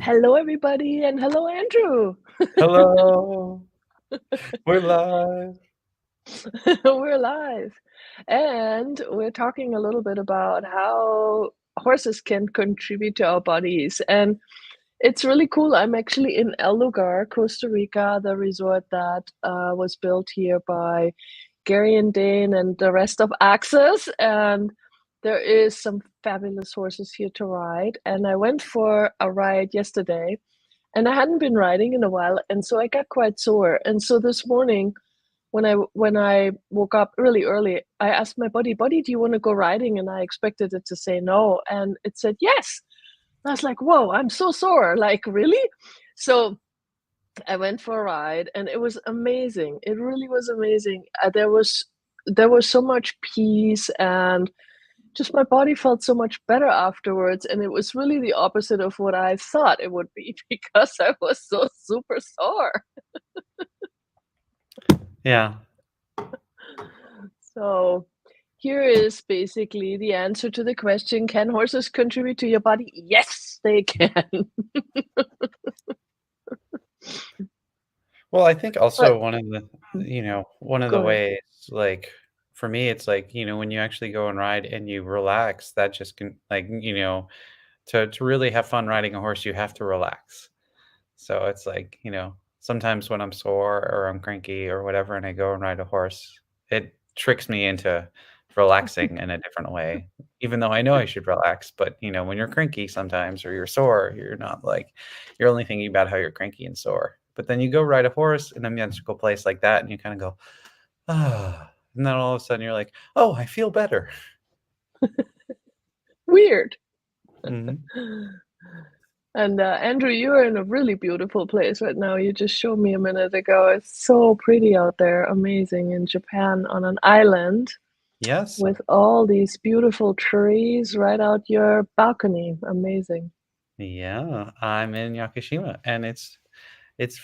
Hello, everybody, and hello, Andrew. Hello, we're live. We're live, and we're talking a little bit about how horses can contribute to our bodies. And it's really cool. I'm actually in El Lugar, Costa Rica, the resort that was built here by Gary and Dane and the rest of Access. And there is some fabulous horses here to ride. And I went for a ride yesterday, and I hadn't been riding in a while, and so I got quite sore. And so this morning, when I woke up really early, I asked my buddy, do you want to go riding? And I expected it to say no, and it said yes. I was like, whoa, I'm so sore. Like, really? So I went for a ride, and it was amazing. It really was amazing. There was so much peace, and just my body felt so much better afterwards. And it was really the opposite of what I thought it would be because I was so super sore. Yeah. So here is basically the answer to the question, can horses contribute to your body? Yes, they can. Well, I think But also one of go the ahead. ways, like for me, it's like, when you actually go and ride and you relax, that just can to really have fun riding a horse, you have to relax. So it's like, sometimes when I'm sore or I'm cranky or whatever, and I go and ride a horse, it tricks me into relaxing in a different way, even though I know I should relax. But, when you're cranky sometimes or you're sore, you're only thinking about how you're cranky and sore. But then you go ride a horse in a magical place like that, and you kind of go, ah. And then all of a sudden you're like, oh, I feel better. Weird. Mhm. And Andrew, you're in a really beautiful place right now. You just showed me a minute ago. It's so pretty out there. Amazing in Japan on an island Yes. with all these beautiful trees right out your balcony. Amazing. Yeah. I'm in Yakushima, and it's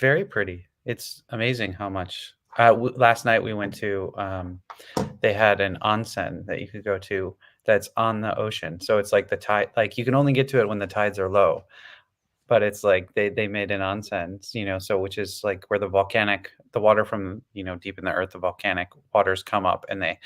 very pretty. It's amazing how much. Last night we went to. They had an onsen that you could go to that's on the ocean. So it's like the tide. Like you can only get to it when the tides are low. But it's like they made an onsen, so which is like where the water from deep in the earth, the volcanic waters come up, and they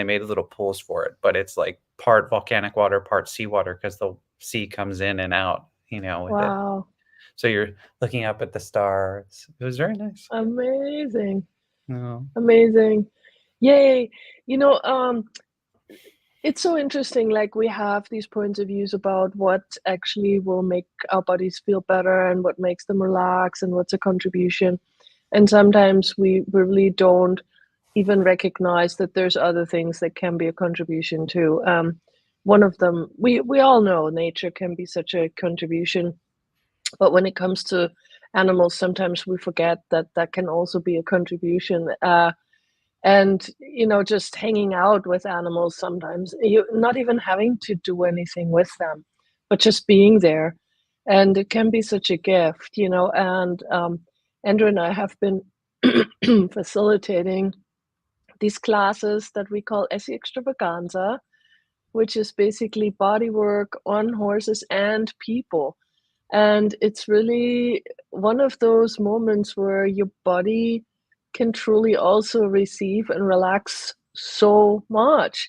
made little pools for it. But it's like part volcanic water, part seawater, because the sea comes in and out, with it. Wow. So you're looking up at the stars. It was very nice. Amazing. Yeah. Amazing. Yay. You know, it's so interesting. Like, we have these points of views about what actually will make our bodies feel better and what makes them relax and what's a contribution. And sometimes we really don't even recognize that there's other things that can be a contribution too. One of them, we all know nature can be such a contribution, but when it comes to animals, sometimes we forget that that can also be a contribution. And just hanging out with animals, sometimes you not even having to do anything with them, but just being there, and it can be such a gift. And Andrew and I have been facilitating these classes that we call ESSE extravaganza, which is basically body work on horses and people. And it's really one of those moments where your body can truly also receive and relax so much.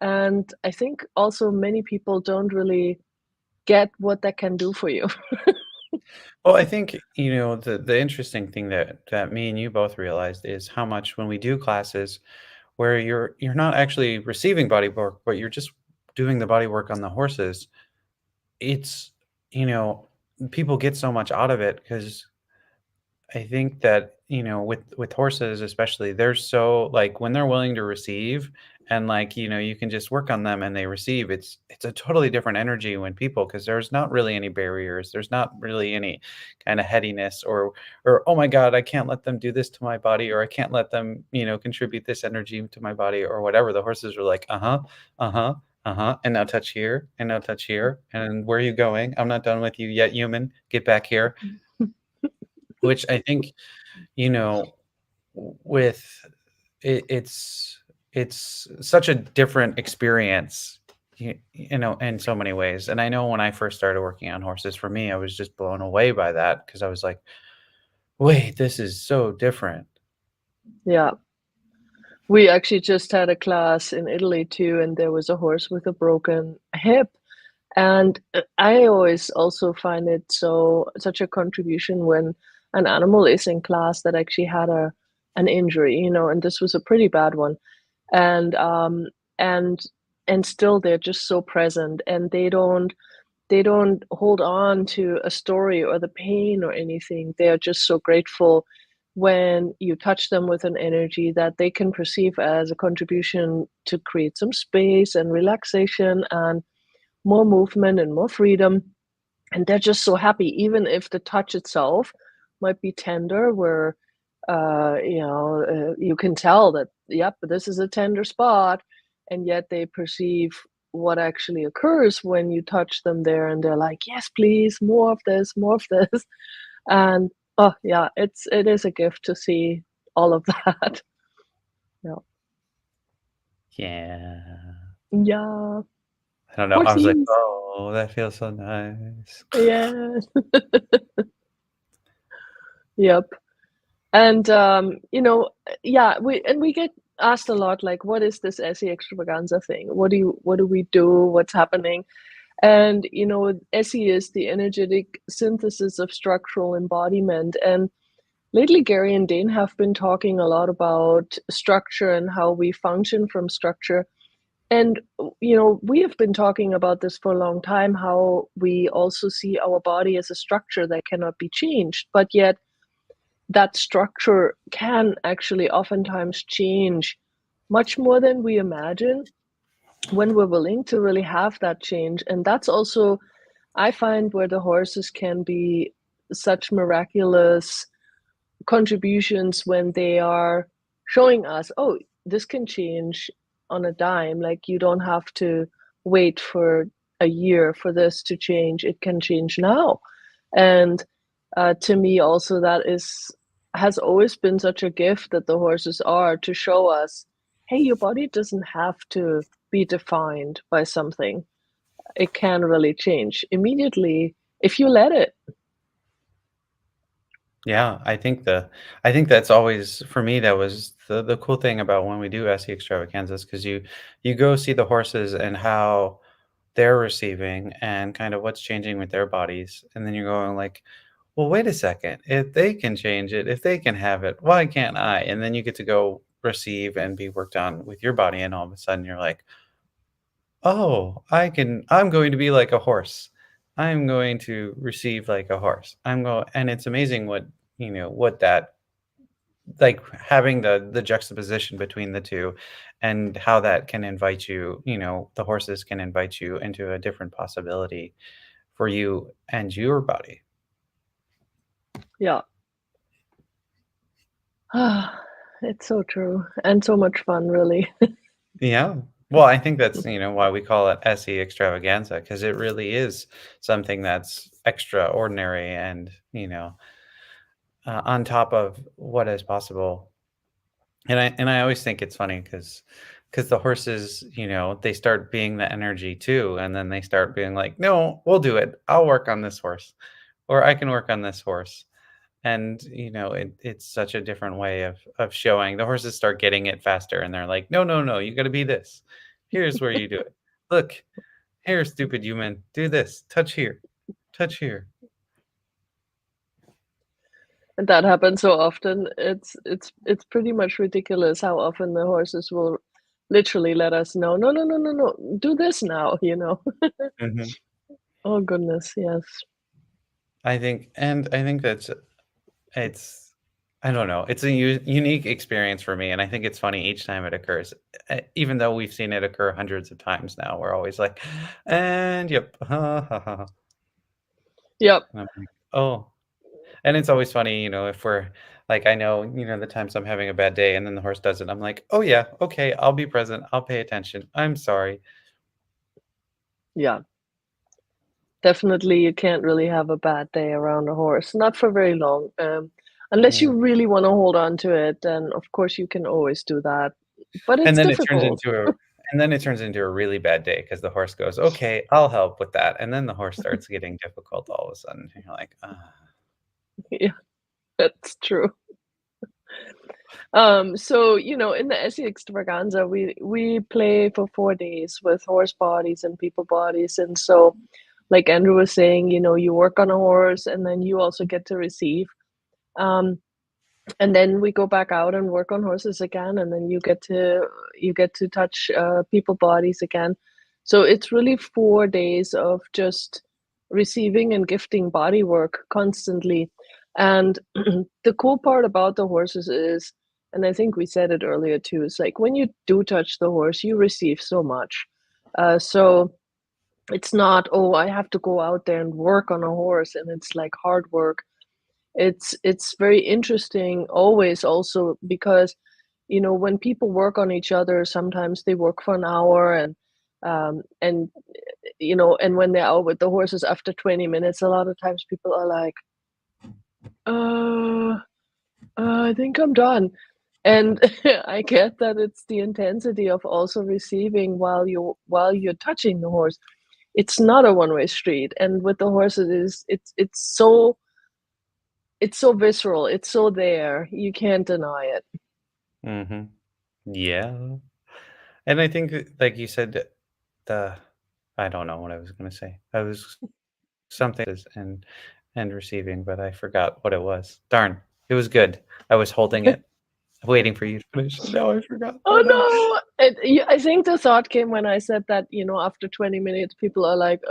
And I think also many people don't really get what that can do for you. Well, I think, the interesting thing that me and you both realized is how much when we do classes where you're not actually receiving body work, but you're just doing the body work on the horses, it's, you know, people get so much out of it because I think that, with horses especially, they're so like when they're willing to receive and like, you can just work on them and they receive, it's a totally different energy when people because there's not really any barriers. There's not really any kind of headiness or oh my God, I can't let them do this to my body, or I can't let them, contribute this energy to my body or whatever. The horses are like, uh-huh, uh-huh. Uh-huh. And now touch here, and now touch here. And where are you going? I'm not done with you yet, human. Get back here. Which I think you know, with it's such a different experience you know, in so many ways. And I know when I first started working on horses, for me, I was just blown away by that because I was like, wait, this is so different. Yeah. We actually just had a class in Italy too, and there was a horse with a broken hip. And I always also find it such a contribution when an animal is in class that actually had an injury, you know, and this was a pretty bad one. And and and still they're just so present, and they don't hold on to a story or the pain or anything. They're just so grateful when you touch them with an energy that they can perceive as a contribution to create some space and relaxation and more movement and more freedom. And they're just so happy, even if the touch itself might be tender, where you can tell that, yep, this is a tender spot, and yet they perceive what actually occurs when you touch them there, and they're like, yes, please, more of this, more of this. And oh yeah, it is a gift to see all of that. Yeah. Yeah. Yeah. I don't know. I was like, Horsies. oh, that feels so nice. Yeah. Yep. And, yeah, we get asked a lot, like, "What is this ESSE extravaganza thing? What do we do? What's happening?" And, ESSE is the energetic synthesis of structural embodiment, and lately, Gary and Dane have been talking a lot about structure and how we function from structure. And, we have been talking about this for a long time, how we also see our body as a structure that cannot be changed, but yet that structure can actually oftentimes change much more than we imagine when we're willing to really have that change. And that's also, I find, where the horses can be such miraculous contributions when they are showing us, oh, this can change on a dime. Like, you don't have to wait for a year for this to change. It can change now. And to me, also, that has always been such a gift that the horses are to show us, hey, your body doesn't have to be defined by something. It can really change immediately if you let it. Yeah, I think that's always for me, that was the cool thing about when we do SE extravaganzas, because you go see the horses and how they're receiving and kind of what's changing with their bodies. And then you're going like, well, wait a second. If they can change it, if they can have it, why can't I? And then you get to go receive and be worked on with your body. And all of a sudden you're like, oh, I'm going to be like a horse. I'm going to receive like a horse. And it's amazing what, what that, like, having the juxtaposition between the two and how that can invite you, the horses can invite you into a different possibility for you and your body. Yeah. It's so true and so much fun, really. Yeah. Well, I think that's, why we call it SE extravaganza, because it really is something that's extraordinary and, on top of what is possible. And I always think it's funny because the horses, they start being the energy too, and then they start being like, "No, we'll do it. I'll work on this horse, or I can work on this horse." And it's such a different way of showing. The horses start getting it faster, and they're like, "No, no, no, you got to be this. Here's where you do it. Look, here, stupid human, do this. Touch here, touch here." And that happens so often. It's pretty much ridiculous how often the horses will literally let us know, "No, no, no, no, no, do this now," you know? Mhm. Oh goodness, yes. I think that's it's I don't know, it's a unique experience for me, and I think it's funny each time it occurs. Even though we've seen it occur hundreds of times now, we're always like, "And yep, ha, ha, ha, ha." Yep, And I'm like, "Oh." And it's always funny, if we're like, I know, the times I'm having a bad day and then the horse does it, I'm like, "Oh, yeah, okay, I'll be present, I'll pay attention, I'm sorry." yeah. Definitely, you can't really have a bad day around a horse, not for very long, unless you Yeah. really wanna hold on to it, then, of course, you can always do that, but And it's then it turns difficult. into a And then it turns into a really bad day because the horse goes, "Okay, I'll help with that." And then the horse starts getting difficult all of a sudden. And you're like, "Ah." Yeah, that's true. So, in the ESSE extravaganza, we play for 4 days with horse bodies and people bodies. And so, like Andrew was saying, you work on a horse and then you also get to receive. Um, and then we go back out and work on horses again, and then you get to touch people bodies again. So it's really 4 days of just receiving and gifting body work constantly. And the cool part about the horses is, and I think we said it earlier too, is like when you do touch the horse, you receive so much. So it's not, oh, I have to go out there and work on a horse, and it's like hard work. It's very interesting always also because, when people work on each other, sometimes they work for an hour, and when they're out with the horses after 20 minutes, a lot of times people are like, "Uh, I think I'm done." And I get that it's the intensity of also receiving while you're touching the horse. It's not a one-way street, and with the horses, it's so visceral, it's so there, you can't deny it. Mhm. Yeah. And I think that, like you said, the I don't know what I was gonna say. I was something and receiving, but I forgot what it was. Darn. It was good. I was holding it, waiting for you to finish, and now I forgot. Oh, Oh, no. no! I think the thought came when I said that, after 20 minutes, people are like,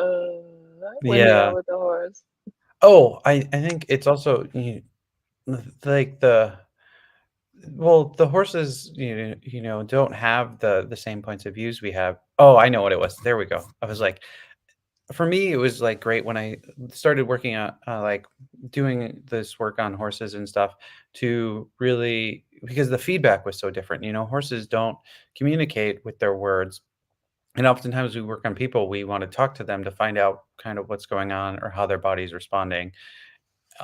when they are Yeah. with the horse. Oh, I think it's also, like, the horses, don't have the same points of views we have. Oh, I know what it was. There we go. I was like, for me, it was, like, great when I started working on, like, doing this work on horses and stuff to really because the feedback was so different. Horses don't communicate with their words, and oftentimes we work on people, we wanna talk to them to find out kind of what's going on or how their body's responding,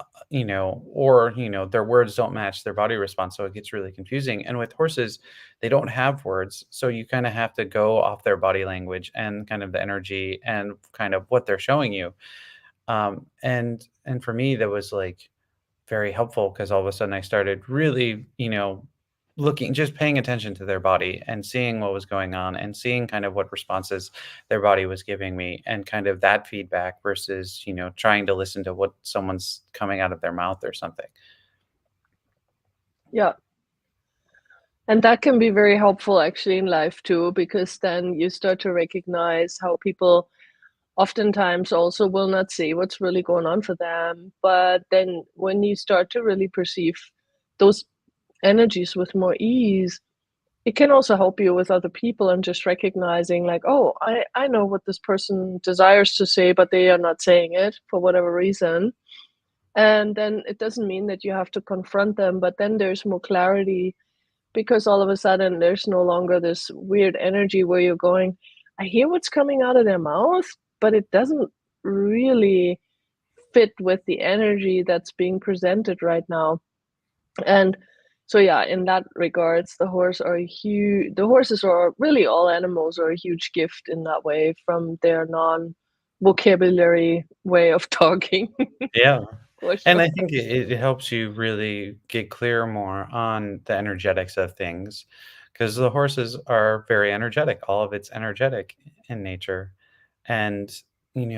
or, their words don't match their body response. So it gets really confusing. And with horses, they don't have words. So you kind of have to go off their body language and kind of the energy and kind of what they're showing you. And for me, that was like very helpful because all of a sudden I started really, looking, just paying attention to their body and seeing what was going on and seeing kind of what responses their body was giving me and kind of that feedback versus, trying to listen to what someone's coming out of their mouth or something. Yeah, and that can be very helpful actually in life too, because then you start to recognize how people oftentimes also will not say what's really going on for them, but then when you start to really perceive those energies with more ease, it can also help you with other people and just recognizing like, oh, I know what this person desires to say, but they are not saying it for whatever reason. And then it doesn't mean that you have to confront them, but then there's more clarity because all of a sudden there's no longer this weird energy where you're going, I hear what's coming out of their mouth, but it doesn't really fit with the energy that's being presented right now. And so yeah, in that regards, the horses or really all animals are a huge gift in that way from their non-vocabulary way of talking, Yeah. for And sure. I think it helps you really get clear more on the energetics of things because the horses are very energetic. All of it's energetic in nature. And,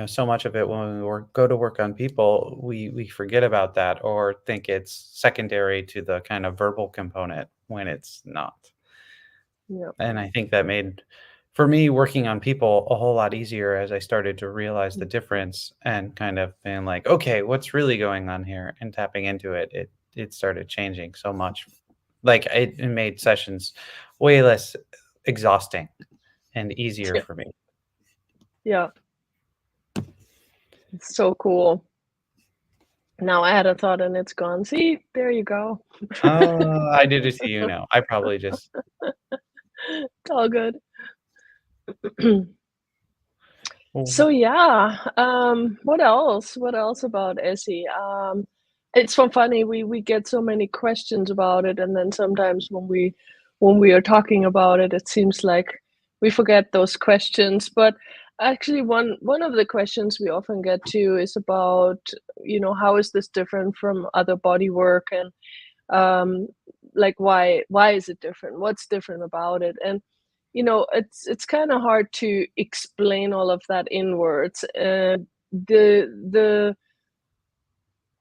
so much of it when we go to work on people, we forget about that or think it's secondary to the kind of verbal component when it's not. Yeah. And I think that made, for me, working on people a whole lot easier as I started to realize the difference and kind of being like, okay, what's really going on here and tapping into it. It started changing so much. Like it made sessions way less exhausting and easier Yeah. for me. Yeah. It's so cool. Now I had a thought and it's gone. See, there you go. I did it to you now. I probably just It's all good. oh, So yeah, what else? What else about ESSE? It's so funny. We get so many questions about it, and then sometimes when we are talking about it, it seems like we forget those questions. But actually, one of the questions we often get to is about, how is this different from other body work, and um, like why is it different? What's different about it? And it's kind of hard to explain all of that in words. The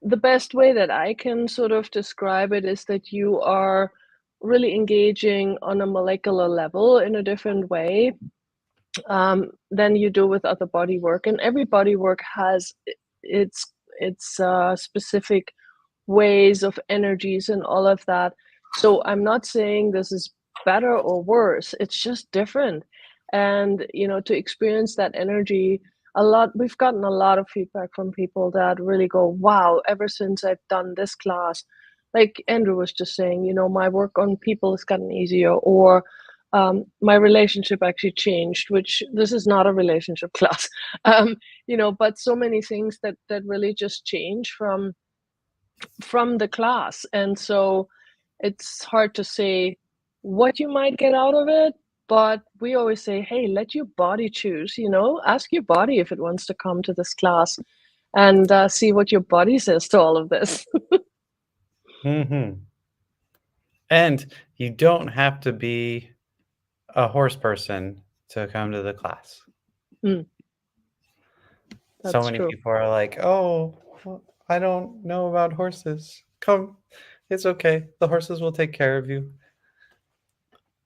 the best way that I can sort of describe it is that you are really engaging on a molecular level in a different way than you do with other body work. And every body work has its specific ways of energies and all of that. So I'm not saying this is better or worse. It's just different. And to experience that energy, we've gotten a lot of feedback from people that really go, wow, ever since I've done this class, like Andrew was just saying, my work on people has gotten easier, or my relationship actually changed, which this is not a relationship class. But so many things that really just change from the class. And so it's hard to say what you might get out of it, but we always say, hey, let your body choose. Ask your body if it wants to come to this class, and see what your body says to all of this. Mhm. And you don't have to be a horse person to come to the class. Mm, So that's many true. people are like, "Oh, well, I don't know about horses. Come, it's okay. The horses will take care of you.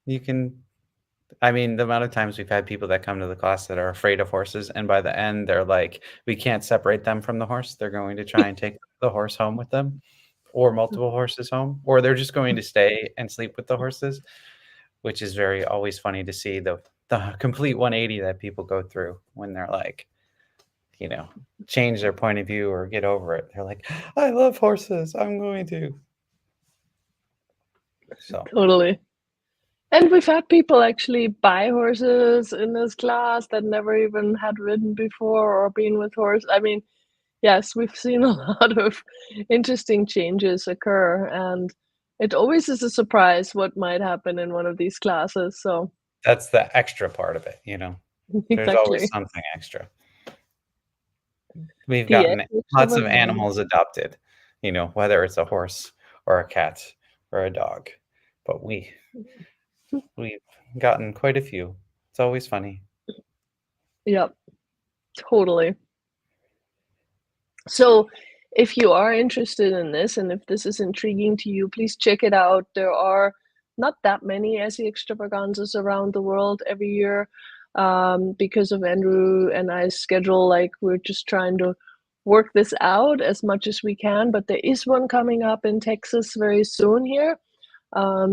You can." I mean, the amount of times we've had people that come to the class that are afraid of horses, and by the end, they're like, we can't separate them from the horse. They're going to try and take the horse home with them, or multiple horses home, or they're just going to stay and sleep with the horses, which is very always funny to see the complete 180 that people go through when they're like, you know, change their point of view or get over it. They're like, I love horses. I'm going to. So, Totally. And we've had people actually buy horses in this class that never even had ridden before or been with horse. I mean, yes, we've seen a lot of interesting changes occur, and it always is a surprise what might happen in one of these classes. So, that's the extra part of it, you know. There's always exactly. something extra. We've The gotten ESSE lots of extravaganza. animals adopted, you know, whether it's a horse or a cat or a dog. But we've gotten quite a few. It's always funny. Yep, totally. So, if you are interested in this and if this is intriguing to you, please check it out. There are not that many ESSE extravaganzas around the world every year, because of Andrew and I's schedule. Like, we're just trying to work this out as much as we can. But there is one coming up in Texas very soon here.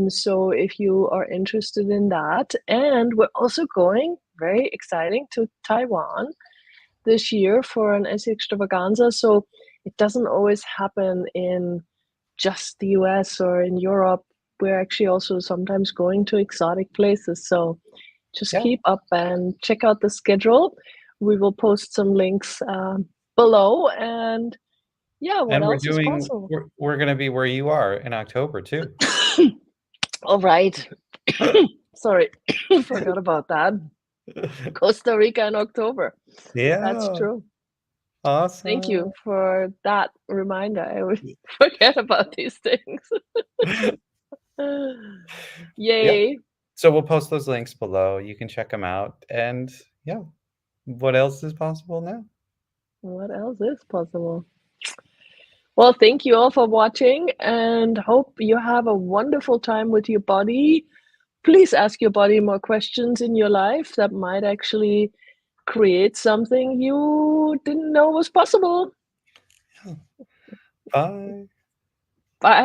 So if you are interested in that, and we're also going, very exciting, to Taiwan this year for an ESSE extravaganza. So it doesn't always happen in just the US or in Europe. We're actually also sometimes going to exotic places. So just Yeah. keep up and check out the schedule. We will post some links below. And yeah, what And else is possible? we're gonna be where you are in October too. All right. Sorry, forgot about that. Costa Rica in October. That's Yeah. true. Thank you Awesome. for that reminder. I always forget about these things. Yep. Yay. So we'll post those links below. You can check them out. And yeah, what else is possible now? What else is possible? Well, thank you all for watching, and hope you have a wonderful time with your body. Please ask your body more questions in your life that might actually create something you didn't know was possible. Bye. Bye.